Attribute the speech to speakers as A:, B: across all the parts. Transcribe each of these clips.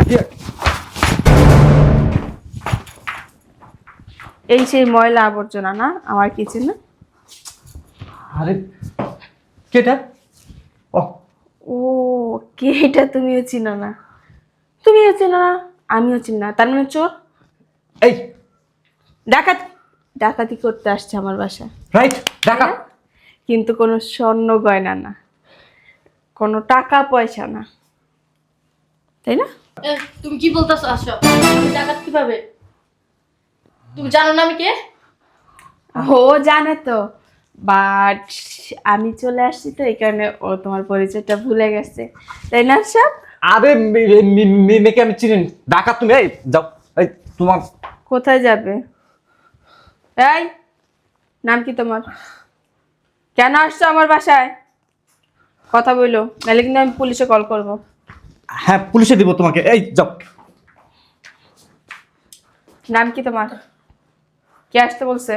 A: আকিয়া
B: এই সেই ময়লা আবর্জনা না আমার কিচেনে?
A: আরে কেটা? ও
B: ও, কে এটা? তুমিও চিনো না? তুমিও চিনো না, আমিও চিনি না, তার মানে চোর?
A: এই
B: ডাকাত, ডাকাতি করতে আসছে আমার বাসায়,
A: রাইট ডাকা।
B: তাই না? কিন্তু কোনো স্বর্ণ গয়না না, কোনো টাকা পয়সা না, তাই না?
C: তুমি কি বলতেছো? আসো, আমি ডাকাত কিভাবে? তুমি জানো না আমি কে?
B: ও জানে তো, বাট আমি চলে আসছি তো এই কারণে ও তোমার পরিচয়টা ভুলে গেছে, তাই না সব?
A: আরে মেয়েকে আমি চিনি না। ডাকা তুমি। এই যাও। এই তোমার
B: কোথায় যাবে? এই, নাম কি তোমার? কেন আসছো আমার বাসায়? কথা বললো, নাহলে কিন্তু আমি পুলিশে কল করব।
A: হ্যাঁ পুলিশে দিব তোমাকে। এই যাও।
B: নাম কি তোমার? কে আসতে বলছে?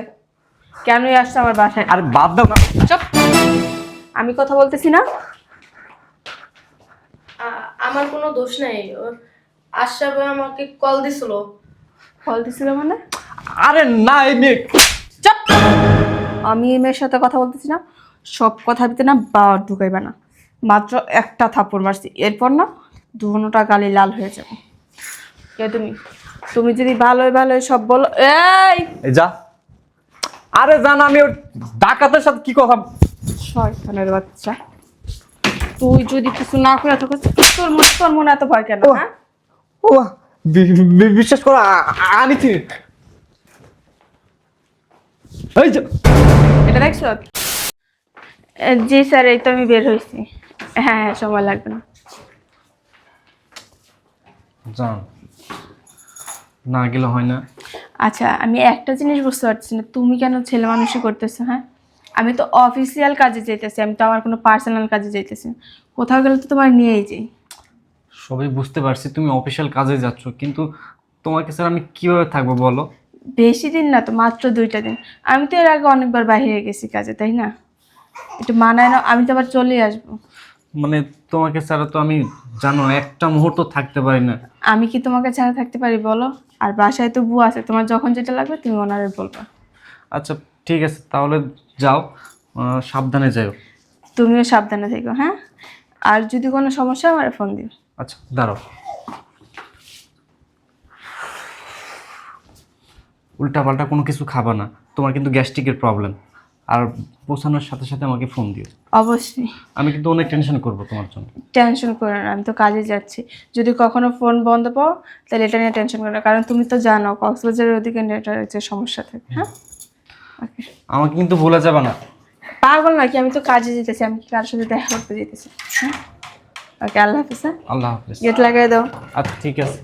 B: কেনই আসছো আমার বাসায়?
A: আরে বাদ দাও না।
B: চুপ, আমি কথা বলতেছি না?
C: আমার কোনো দোষ নাই। আশরাফ ভাই আমাকে কল দিছিল।
B: কল দিছিল মানে?
A: আরে না এই মেয়ে।
B: চুপ, আমি এই মেয়ের সাথে কথা বলতেছি না। সব কথার ভিতরে না বা ঢুকাইবা না। মাত্র একটা থাপ্পড় মারছি, এরপর না দুটা গালি লাল হয়ে যাবে। কে তুমি? তুমি যদি ভালোই ভালোই সব বলো। এই
A: এই যা। আরে জান আমি ওর ডাকাতের সাথে কি কথা।
B: শয়তানের বাচ্চা, তুই যদি কিছু না করে থাকো, তোর মনে এত ভয় কেন? হ্যাঁ,
A: ও বিশ্বাস করো আমি চিনি। এই যে
B: এটা দেখছো? জি স্যার, এই তো আমি বের হয়েছি। হ্যাঁ হ্যাঁ, সময় লাগবে না।
A: জান না গেলে হয় না।
B: আচ্ছা, আমি একটা জিনিস বুঝতে পারছি না, তুমি কেন ছেলে মানুষই করতেছো? হ্যাঁ, আমি তো অফিসিয়াল কাজে যাইতেছি, আমি তো আমার কোনো পার্সোনাল কাজে যাইতেছি না। কোথাও গেলে তো তোমার নিয়েই যাই।
A: সবই বুঝতে পারছি তুমি অফিসিয়াল কাজে যাচ্ছ, কিন্তু তোমাকে স্যার আমি কিভাবে থাকবো বলো?
B: বেশি দিন না তো, মাত্র 2টা দিন। আমি তো এর আগে অনেকবার বাইরে গেছি কাজে, তাই না? একটু মানায় না, আমি তো আবার চলেই আসবো।
A: মানে তোমাকে ছাড়া তো আমি জানো একটা মুহূর্ত থাকতে পারি না।
B: আমি কি তোমাকে ছাড়া থাকতে পারি বলো? আর বাসায় তো বুয়া আছে, তোমার যখন যেটা লাগবে তুমি ওনারে বলবা।
A: আচ্ছা ঠিক আছে তাহলে যাও, সাবধানে যাও।
B: তুমিও সাবধানে থেকো, হ্যাঁ? আর যদি কোনো সমস্যা হয় আমার ফোন দিও।
A: আচ্ছা দাঁড়াও। উল্টাপাল্টা কোনো কিছু খাবা না, তোমার কিন্তু গ্যাস্ট্রিকের প্রবলেম। আর পৌঁছানোর সাথে সাথে আমাকে ফোন দিও।
B: অবশ্যই।
A: আমি কিন্তু অনেক টেনশন করবো তোমার জন্য।
B: টেনশন করো না, আমি তো কাজে যাচ্ছি। যদি কখনো ফোন বন্ধ পাও তাহলে এটা নিয়ে টেনশন করো না, কারণ তুমি তো জানো কক্সবাজারের ওদিকে নেটওয়ার্কের সমস্যা থাকে। হ্যাঁ, ওকে।
A: আমাকে কিন্তু ভুলে যাবে না।
B: পাগল নাকি? আমি তো কাজে যেতেছি, আমি কি কারোর সাথে দেখা করতে যেতেছি? হ্যাঁ, ওকে, আল্লাহ হাফিজ। হ্যাঁ,
A: আল্লাহ হাফেজ।
B: গেট লাগাই দাও।
A: আচ্ছা ঠিক আছে।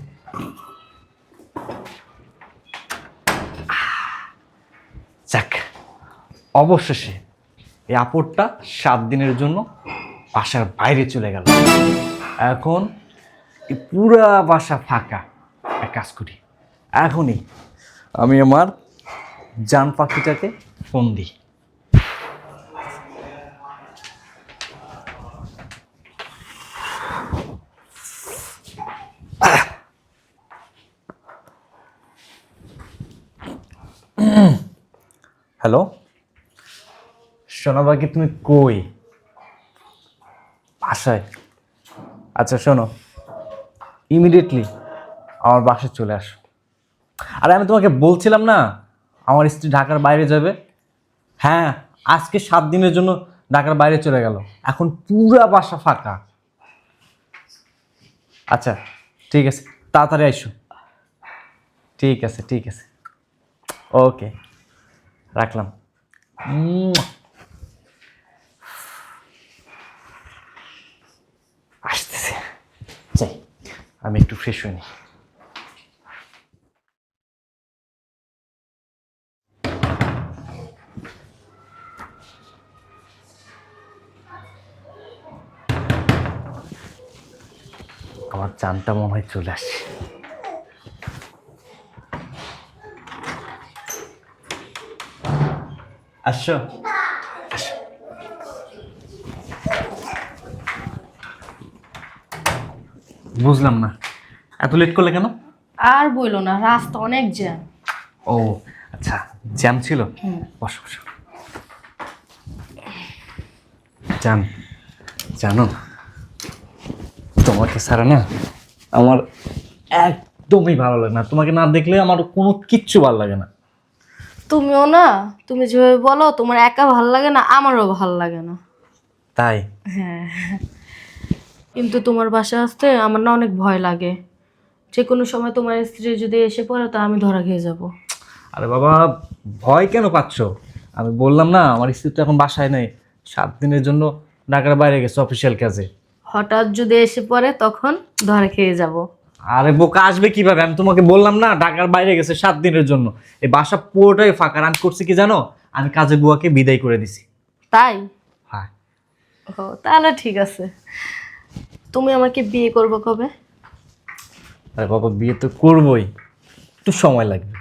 A: যাক, অবশেষে এই আপদটা 7 দিনের জন্য বাসার বাইরে চলে গেল। এখন এই পুরা বাসা ফাঁকা। এক কাজ করি, এখনই আমি আমার জান পাখিটাকে ফোন দিই। হ্যালো সোনা পাখি, তুমি কই? বাসায়? আচ্ছা শোনো, ইমিডিয়েটলি আমার বাসায় চলে আসো। আরে আমি তোমাকে বলছিলাম না আমার স্ত্রী ঢাকার বাইরে যাবে। হ্যাঁ, আজকে 7 দিনের জন্য ঢাকার বাইরে চলে গেল। এখন পুরা বাসা ফাঁকা। আচ্ছা ঠিক আছে, তাড়াতাড়ি আইসো। ঠিক আছে ঠিক আছে, ওকে, রাখলাম। আসতেছে, যাই আমি একটু ফ্রেশ হয়ে নিই। আমার চানটা মনে হয় চলে আসছে। আসছো? আসো। বুঝলাম না, এত লেট করলে কেন?
C: আর বইলো না, রাস্তা অনেক জ্যাম।
A: ও আচ্ছা, জ্যাম ছিল। বসো বসো। জানো তোমাকে ছাড়া না আমার একদমই ভালো লাগে না। তোমাকে না দেখলে আমার কোনো কিচ্ছু ভালো লাগে না।
C: তুমিও না, তুমি যেভাবে বলো তোমার একা ভাল লাগে না, আমারও ভাল লাগে না।
A: তাই?
C: হ্যাঁ, কিন্তু তোমার বাসা আসতে আমার না অনেক ভয় লাগে। যে কোনো সময় তোমার স্ত্রী যদি এসে পড়ে তা আমি ধরা খেয়ে যাব।
A: আরে বাবা, ভয় কেন পাচ্ছ? আমি বললাম না আমার স্ত্রী তো এখন বাসায় নেই, 7 দিনের জন্য ঢাকার বাইরে গেছে অফিসিয়াল কাজে।
C: হঠাৎ যদি এসে পড়ে তখন ধরা খেয়ে যাব।
A: আরে বোকা, আসবে কিভাবে? আমি তোমাকে বললাম না ঢাকার বাইরে গেছে 7 দিনের জন্য। এই বাসা পুরোটাই ফাঁকা। আর আমি করছি কি জানো, আমি কাজে বুয়াকে বিদায় করে দিছি।
C: তাই?
A: হ্যাঁ।
C: ও তাহলে ঠিক আছে। তুমি আমাকে বিয়ে করবে কবে?
A: আরে বাবা, বিয়ে তো করবোই, একটু সময় লাগবে।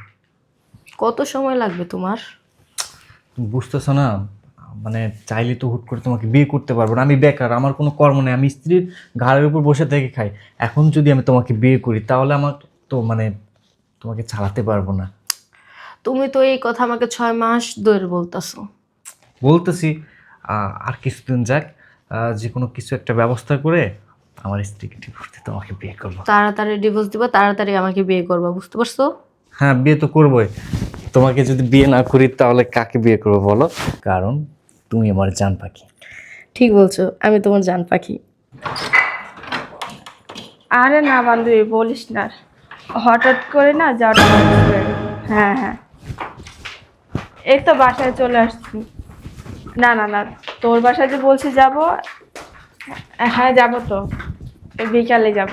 C: কত সময় লাগবে তোমার?
A: তুমি বুঝতেছো না, মানে চাইলে তো হুট করে তোমাকে বিয়ে করতে পারবো না। আমি বেকার, আমার কোনো কর্ম নেই, আমি স্ত্রীর ঘাড়ের উপর বসে থেকে খাই। এখন যদি আমি তোমাকে বিয়ে করি তাহলে আমার তো মানে তোমাকে চালাতে পারবো না।
C: তুমি তো এই কথা আমাকে 6 মাস ধরে বলতাছো।
A: বলতেছি আর কিছুদিন যাক, যে কোনো কিছু একটা ব্যবস্থা করে আমার স্ত্রীকে ডিভোর্স দিয়ে তোমাকে বিয়ে করবো।
C: তাড়াতাড়ি ডিভোর্স দিবা, তাড়াতাড়ি আমাকে বিয়ে করবা, বুঝতে পারছো?
A: হ্যাঁ, বিয়ে তো করবোই। তোমাকে যদি বিয়ে না করি তাহলে কাকে বিয়ে করবো বলো? কারণ তুমি আমার জান পাখি।
C: ঠিক বলছো, আমি তোমার জান পাখি।
B: আরে না বান্ধবী, বলিস না, হঠাৎ করে না যাওয়াটা হয়ে গেল। হ্যাঁ হ্যাঁ, এই তো বাসায় চলে আসছি। না না না, তোর বাসায় যে বলছি যাব, হ্যাঁ যাবো তো, এই বিকালে যাব।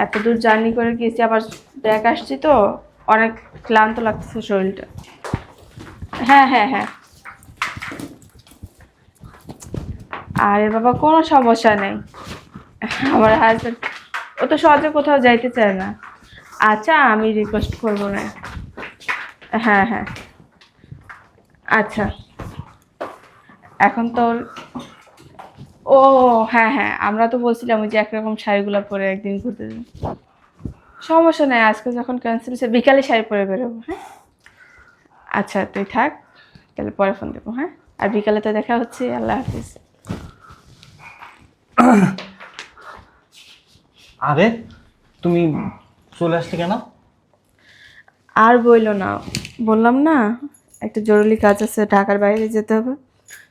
B: এত দূর জার্নি করে গেছি, আবার ব্যাক আসছি তো, অনেক ক্লান্ত লাগতেছে শরীরটা। হ্যাঁ হ্যাঁ হ্যাঁ, আরে বাবা কোনো সমস্যা নেই। আমার হাজবেন্ড ও তো সহজে কোথাও যাইতে চায় না। আচ্ছা, আমি রিকোয়েস্ট করবো না। হ্যাঁ হ্যাঁ, আচ্ছা। এখন তোর, ও হ্যাঁ হ্যাঁ, আমরা তো বলছিলাম ওই যে একরকম শাড়িগুলো পরে একদিন ঘুরতে যাবো। সমস্যা নেই, আজকে যখন ক্যান্সেল হয়েছে বিকালে শাড়ি পরে বেরোবো। হ্যাঁ আচ্ছা, তুই থাক, তাহলে পরে ফোন দেবো। হ্যাঁ, আর বিকালে তো দেখা হচ্ছে। আল্লাহ হাফিজ।
A: আরে তুমি চলে আসলে কেন?
B: আর বইলো না, বললাম না একটা জরুরি কাজ আছে, ঢাকার বাইরে যেতে হবে।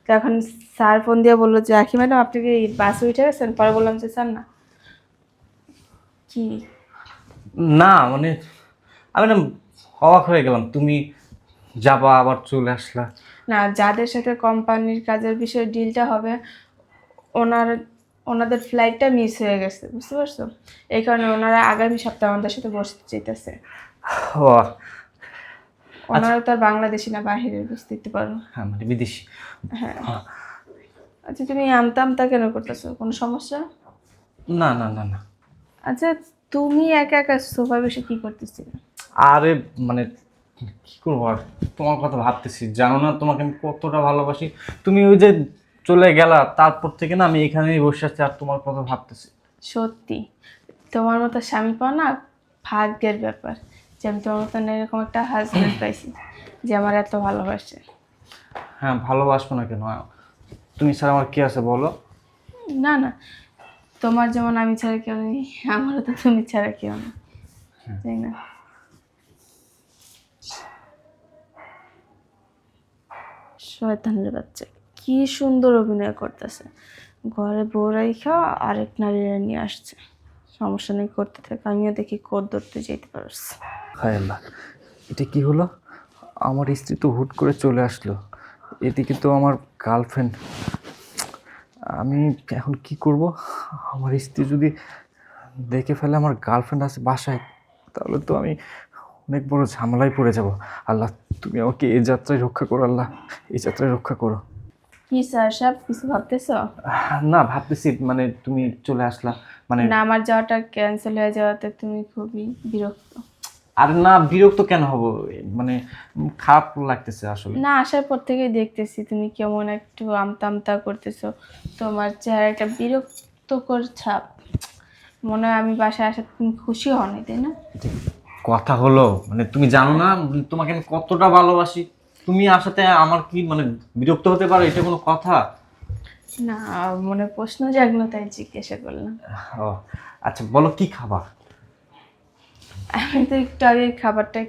B: তো এখন স্যার ফোন দিয়ে বললো যে আখি ম্যাডাম আপনি কি বাসে উঠে গেছেন? পরে বললাম যে স্যার না। কি?
A: না মানে আমি না অবাক হয়ে গেলাম, তুমি যাবা আবার চলে আসলা।
B: না, যাদের সাথে কোম্পানির কাজের বিষয়ে ডিলটা হবে, ওনার ওনাদের ফ্লাইটটা মিস হয়ে গেছে, বুঝতে পারছো? এই কারণে ওনারা আগামী সপ্তাহে আমাদের সাথে বসতে চাইতেছে।
A: ও
B: ওনারা তো আর বাংলাদেশি না, বাহিরের, বুঝতে পারো।
A: হ্যাঁ, মানে বিদেশি।
B: হ্যাঁ। আচ্ছা, তুমি আমতা আমতা কেন করতেছো? কোনো সমস্যা?
A: না না না না।
B: আচ্ছা, তুমি একা একা সোফায় বসে কি করতেছিলে?
A: আরে মানে কি করবো আর, তোমার কথা ভাবতেছি। জানো না তোমাকে আমি কতটা ভালোবাসি। তুমি ওই যে চলে গেলা, তারপর থেকে না আমি এখানেই বসে আছি আর তোমার কথা ভাবতেছি।
B: সত্যি, তোমার মতো স্বামী পাওয়া না ভাগ্যের ব্যাপার, যে আমি তোমার মতন এরকম একটা হাজব্যান্ড পাইছি যে আমার এত ভালোবাসে।
A: হ্যাঁ, ভালোবাসবো না কেন? তুমি ছাড়া আমার কি আছে বলো?
B: না না, তোমার যেমন আমি ছাড়া কেউ নেই, আমারও তো তুমি ছাড়া কেউ নেই, তাই না? শয়তানের বাচ্চা, কি সুন্দর অভিনয় করতেছে। ঘরে বউ রাইখা আরেক নারীরা নিয়ে আসছে। সমস্যা নেই, করতে থাকে, আমিও দেখি কোদ ধরতে যেতে পারস।
A: হায় আল্লাহ, এটা কি হলো? আমার স্ত্রী তো হুট করে চলে আসলো, এদিকে তো আমার গার্লফ্রেন্ড। আমি এখন কি করব? আমার স্ত্রী যদি দেখে ফেলে আমার গার্লফ্রেন্ড আছে বাসায়, তাহলে তো আমি অনেক বড় ঝামেলায় পড়ে যাব। আল্লাহ, তুমি আমাকে এই যাত্রায় রক্ষা করো। আল্লাহ, এই যাত্রায় রক্ষা করো।
B: কি স্যার সাহেব, কিছু ভাবতেছো?
A: না, ভাবতেছি মানে তুমি চলে আসলা মানে।
B: না, আমার যাওয়াটা ক্যান্সেল হয়ে যাওয়াতে তুমি খুবই বিরক্ত?
A: আর না, বিরক্ত কেন হব? মানে খারাপ লাগতেছে আসলে।
B: না, আসার পর থেকেই দেখতেছি তুমি কেমন একটু আমতা আমতা করতেছো, তোমার চেহারা একটা বিরক্তকর ছাপ। মনে হয় আমি বাসায় আসা তুমি খুশি হও নাই, তাই না?
A: কথা হলো মানে তুমি জানো না তোমাকে আমি কতটা ভালোবাসি। তুমি আসাতে আমার কি মানে বিরক্ত হতে পারো, এটা কোনো কথা?
B: না, মনে প্রশ্ন জাগলো তাই জিজ্ঞাসা করলাম।
A: ও আচ্ছা, বলো কি খাবার?
B: আমি তো একটু আগে খাবারটা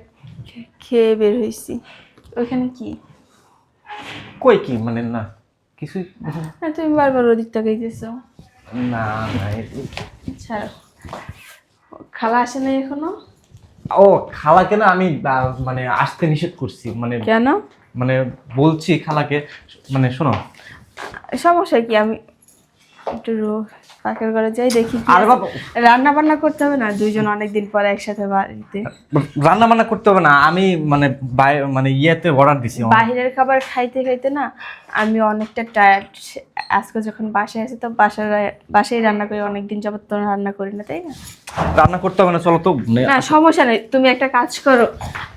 B: খেয়ে বের হয়েছি। ওইখানে কি?
A: কই কি মানে না কিছুই।
B: হ্যাঁ, তুমি বারবার ওদিক তাকাইতেছো।
A: না না
B: ছাড়ো, খালা আসে নাই এখনো?
A: ও খালাকে না আমি মানে আসতে নিষেধ করছি, মানে
B: কেন?
A: মানে বলছি খালাকে, মানে শোনো।
B: সমস্যা কি? আমি একটু পাকের ঘরে যাই দেখি কি
A: আরে
B: আছে।
A: বাবা,
B: রান্না বান্না করতে হবে না? দুইজন অনেকদিন পরে একসাথে বাড়িতে।
A: রান্না বান্না করতে হবে না, আমি মানে মানে ইয়েতে অর্ডার দিছি।
B: বাহিরের খাবার খাইতে খাইতে না আমি অনেকটা টায়ার্ড। আজকে যখন বাসায় আছি তো বাসায় রান্না করি, অনেকদিন যাবত তো রান্না করি না, তাই না?
A: রান্না করতে হবে না, চলো তো।
B: না সমস্যা নেই, তুমি একটা কাজ করো।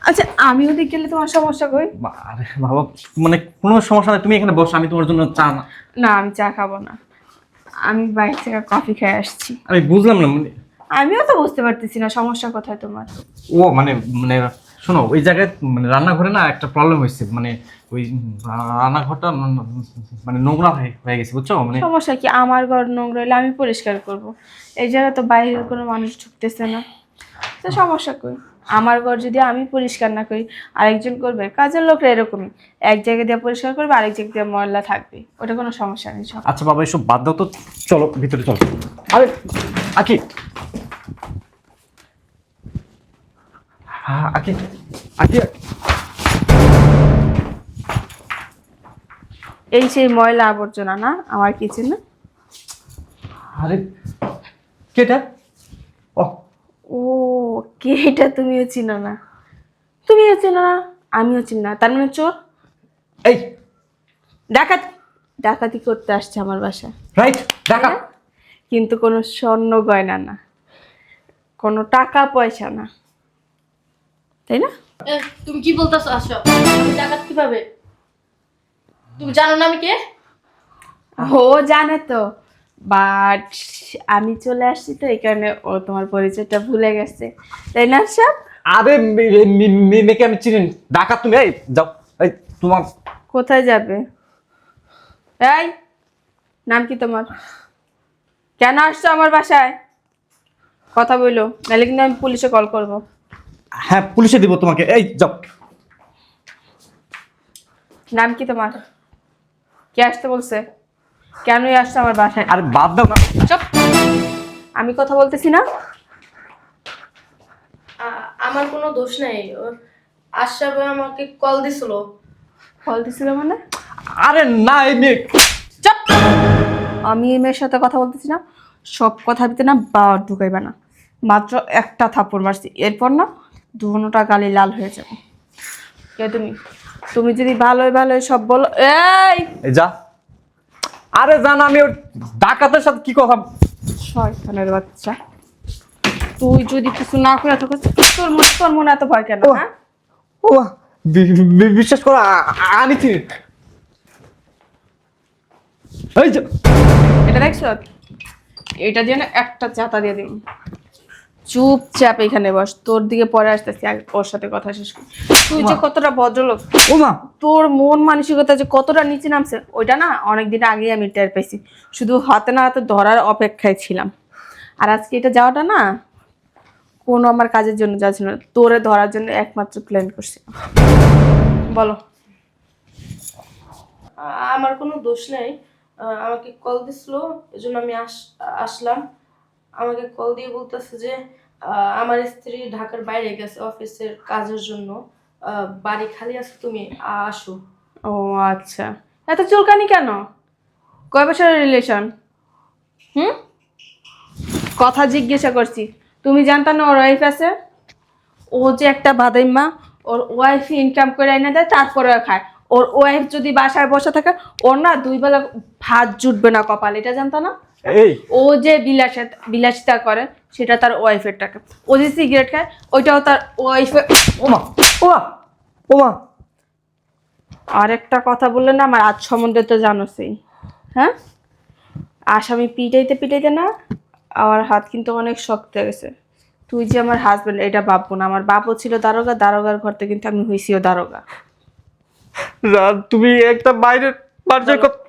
B: আচ্ছা, আমি ওদিক গেলে তোমার সমস্যা কই?
A: আরে বাবা, মানে কোনো সমস্যা নেই, তুমি এখানে বসো, আমি তোমার জন্য চা না।
B: না, আমি চা খাবো না, আমি বাইরে থেকে কফি খেয়ে আসছি।
A: আমি বুঝলাম না মানে
B: আমিও তো বুঝতে পারতেছি না সমস্যা কোথায় তোমার।
A: ও মানে মানে শোনো, ওই জায়গায় মানে রান্নাঘরে না একটা প্রবলেম হয়েছে, মানে ওই রান্নাঘরটা মানে নোংরা হয়ে গেছে, বুঝছো মানে।
B: সমস্যা কি? আমার ঘর নোংরা হলে আমি পরিষ্কার করব। এই জায়গায় তো বাইরের কোনো মানুষ ঢুকতেছে না, তো সমস্যা কই? আমার ঘর যদি আমি পরিষ্কার না করি আরেকজন করবে? কাজের লোকরা এরকমই, এক জায়গা দিয়ে পরিষ্কার করবে, আরেক জায়গা দিয়ে ময়লা থাকবে, ওটা কোনো সমস্যা নেই। সব
A: আচ্ছা বাবা, এসব বাদ দাও তো, চলো ভিতরে চলো। আরে আকি, হ্যাঁ আকি, আকি,
B: এই সেই ময়লা আবর্জনা না আমার কিচেনে?
A: আরে কেটা? ও
B: ও, কে এটা? তুমিও চিনো না? তুমিও চিনো না, আমিও চিনি না, তার মানে চোর?
A: এই
B: ডাকাতি করতে আসছে আমার বাসায়।
A: রাইট, টাকা।
B: কিন্তু কোনো স্বর্ণ গয়না না, কোনো টাকা পয়সা না, তাই না?
C: তুমি কি বলতেছো? আসো, আমি ডাকাত কিভাবে? তুমি জানো না আমি কে?
B: ও জানে তো, বাট আমি চলে আসছি তো এই কারণে ও তোমার পরিচয়টা ভুলে গেছে, তাই না? সব
A: আরে মেয়েকে আমি চিনি, ডাকা তুমি। এই যাও, এই তোমার
B: কোথায় যাবে? এই, নাম কি তোমার? কেন আসছো আমার বাসায়? কথা বললো, নাহলে কিন্তু আমি পুলিশে কল করব।
A: হ্যাঁ পুলিশে দিব তোমাকে, এই যাও।
B: নাম কি তোমার? কে আসতে বলছে? কেনই আসছো আমার বাসায়?
A: আরে বাদ দাও না।
B: চুপ! আমি কথা বলতেছি না?
C: আমার কোনো দোষ নাই। আশরাফ আমাকে কল দিছিল।
B: কল দিছিল মানে?
A: আরে না, এই মেয়ে।
B: চুপ! আমি এই মেয়ের সাথে কথা বলতেছি না, সব কথা ভিতরে না বা ঢুকাইবা না। মাত্র একটা থাপ্পড় মারছি, এরপর না দুটা গালি লাল হয়ে যাবে। কে তুমি? তুমি যদি ভালোই ভালোই সব বলো। এই
A: এই যা। আরে জান, আমি ওর ডাকাতের সাথে কি কথা।
B: শয়তানের বাচ্চা, তুই যদি কিছু না করে তোকে তোর মনে এত ভয় কেন? হ্যাঁ,
A: ও বিশ্বাস করো, আমি চিনি। এই যে
B: এটা দেখছো? এটা দিয়ে না একটা চাতা দিয়ে দিই। চুপচাপ এখানে বস, তোর দিকে পরে আসতেছি, আগে ওর সাথে কথা শেষ কর। তুই যে কতটা ভদ্রলোক,
A: ও মা,
B: তোর মন মানসিকতা যে কতটা নিচে নামছে ওইটা না অনেকদিন আগেই আমি টের পাইছি। শুধু হাতে না হাতে ধরার অপেক্ষায় ছিলাম। আর আজকে এটা যাওয়াটা না কোনো আমার কাজের জন্য যাচ্ছিল না, তোরে ধরার জন্য একমাত্র প্ল্যান করছি। বলো।
C: আমার কোনো দোষ নাই। আমাকে কল দিছিল, এজন্য আমি আসলাম। আমাকে কল দিয়ে বলতেছে যে আমার স্ত্রী ঢাকার বাইরে গেছে অফিসের কাজের জন্য, বাড়ি খালি আছে, তুমি আসো।
B: ও আচ্ছা, এত চুলকানি কেন? কয় বছরের রিলেশন? কথা জিজ্ঞাসা করছি। তুমি জানতা না ওর ওয়াইফ আছে? ও যে একটা বাদাইমা, ওর ওয়াইফ ইনকাম করে এনে দেয় তারপরে খায়। ওর ওয়াইফ যদি বাসায় বসে থাকে ওর না দুই বেলা ভাত জুটবে না কপাল, এটা জানতা না?
A: এই
B: ও যে বিলাসিতা করে সেটা তার ওয়াইফের টাকা। ও যে সিগারেট খায় ওইটাও তার ওয়াইফের।
A: ও মা, ও মা, ও মা।
B: আর একটা কথা বললে না আমার আজ সম্বন্ধে তো জানোসই। হ্যাঁ, আসামি পিটাইতে পিটাইতে না আমার হাত কিন্তু অনেক শক্ত হয়ে গেছে। তুই যে আমার হাজবেন্ড এটা ভাববো না, আমার বাপও ছিল দারোগা, দারোগার ঘর থেকে কিন্তু আমি হইছিও দারোগা।
A: রাত তুমি একটা বাইরের বাড়ির কথা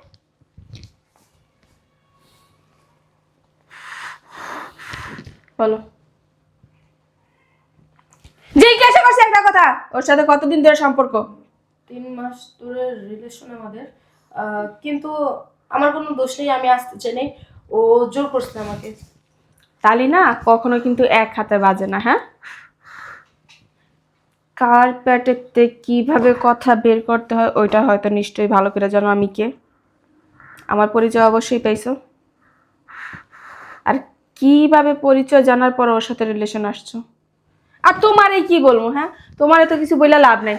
B: বলো। জিজ্ঞাসা করছি একটা কথা, ওর সাথে কতদিন ধরে সম্পর্ক?
C: 3 মাস ধরে রিলেশন আমাদের, কিন্তু আমার কোনো দোষ নেই, আমি আসতে চাই নাই, ও জোর করছে আমাকে।
B: তালি না কখনো কিন্তু এক হাতে বাজে না, হ্যাঁ? কার পেটেতে কিভাবে কথা বের করতে হয় ওইটা হয়তো নিশ্চয়ই ভালো করে জানো আমি কে। আমার পরিচয় অবশ্যই পাইছো। আর কিভাবে পরিচয় জানার পর ওর সাথে রিলেশন আসছো? আর তোমারে কি বলবো, হ্যাঁ? তোমারে তো কিছু বইলা লাভ নাই।